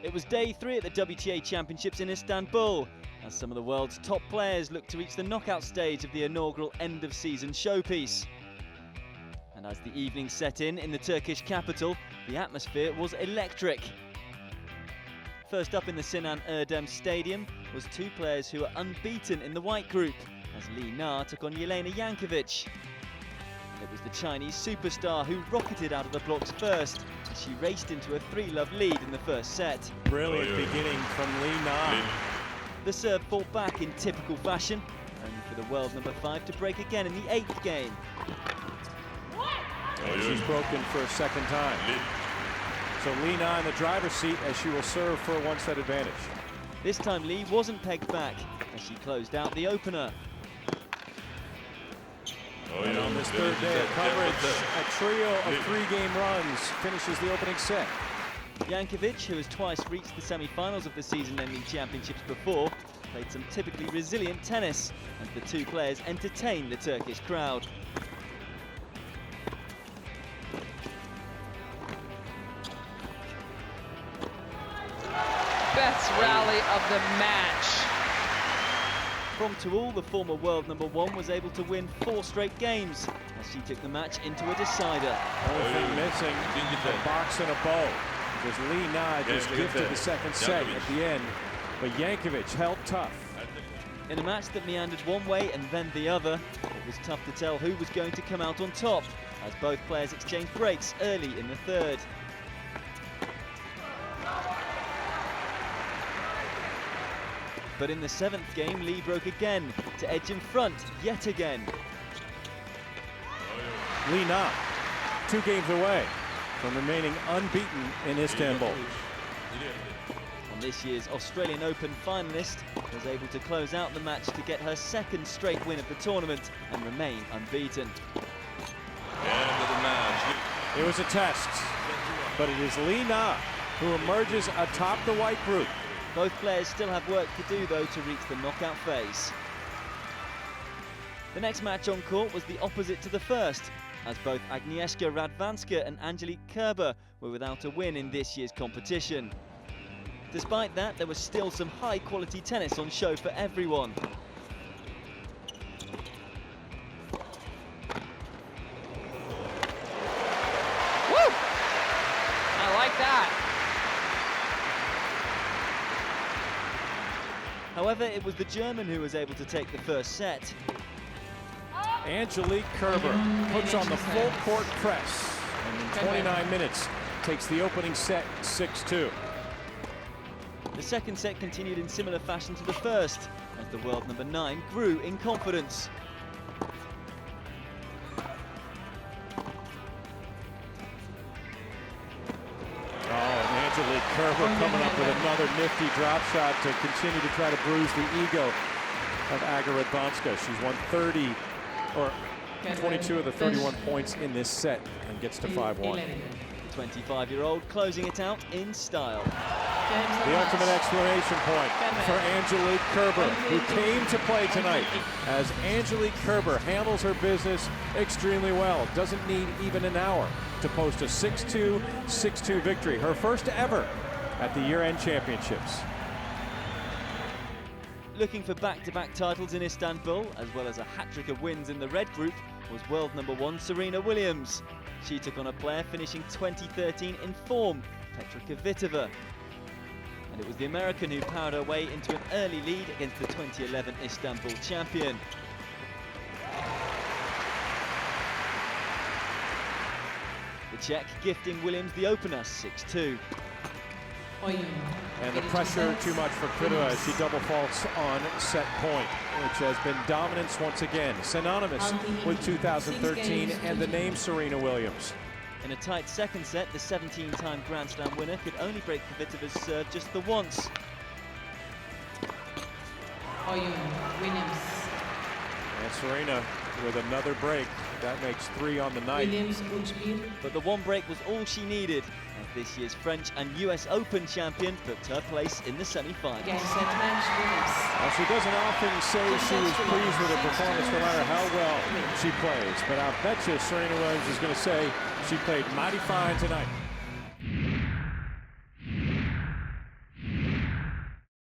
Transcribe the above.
It was day 3 at the WTA Championships in Istanbul, as some of the world's top players looked to reach the knockout stage of the inaugural end-of-season showpiece. And as the evening set in the Turkish capital, the atmosphere was electric. First up in the Sinan Erdem Stadium was two players who were unbeaten in the white group, as Li Na took on Jelena Jankovic. It was the Chinese superstar who rocketed out of the blocks first, as she raced into a 3-love lead in the first set. Brilliant beginning from Li Na. The serve fought back in typical fashion, only for the world number 5 to break again in the 8th game. And she's broken for a second time. So Li Na in the driver's seat as she will serve for a 1-set advantage. This time Li wasn't pegged back, as she closed out the opener. And on this third day of coverage, a trio of 3-game runs finishes the opening set. Jankovic, who has twice reached the semi-finals of the season-ending championships before, played some typically resilient tennis, as the two players entertained the Turkish crowd. Best rally of the match. From Toul, the former world number 1 was able to win 4 straight games, as she took the match into a decider. Only thing missing, a box and a bow, because Li Na just gifted the second set at the end, but Jankovic held tough. In a match that meandered one way and then the other, it was tough to tell who was going to come out on top, as both players exchanged breaks early in the third. But in the 7th game, Li broke again, to edge in front yet again. Li Na, 2 games away from remaining unbeaten in Istanbul. And this year's Australian Open finalist was able to close out the match to get her 2nd straight win of the tournament and remain unbeaten. End of the match. It was a test, but it is Li Na who emerges atop the white group. Both players still have work to do, though, to reach the knockout phase. The next match on court was the opposite to the first, as both Agnieszka Radwanska and Angelique Kerber were without a win in this year's competition. Despite that, there was still some high-quality tennis on show for everyone. Woo! I like that. However, it was the German who was able to take the first set. Angelique Kerber puts on the full court press and in 29 minutes takes the opening set 6-2. The second set continued in similar fashion to the first, as the world number 9 grew in confidence. Angelique Kerber coming up with another nifty drop shot to continue to try to bruise the ego of Agnieszka Radwanska. She's won 22 of the 31 points in this set and gets to 5-1. The 25-year-old closing it out in style. The ultimate exclamation point for Angelique Kerber, who came to play tonight, as Angelique Kerber handles her business extremely well. Doesn't need even an hour to post a 6-2, 6-2 victory, her first ever at the year-end championships. Looking for back-to-back titles in Istanbul, as well as a hat-trick of wins in the red group, was world number 1 Serena Williams. She took on a player finishing 2013 in form, Petra Kvitova. And it was the American who powered her way into an early lead against the 2011 Istanbul champion. The Czech gifting Williams the opener, 6-2. And the pressure too much for Kvitova as she double faults on set point, which has been dominance once again, synonymous with 2013 and the name Serena Williams. In a tight second set, the 17-time Grand Slam winner could only break Kvitova's serve just the once. Williams. And Serena with another break. That makes 3 on the night. But the one break was all she needed, as this year's French and US Open champion booked her place in the semi-final. Well, she doesn't often say she was pleased with her performance no matter how well she plays, but I'll bet you Serena Williams is going to say she played mighty fine tonight.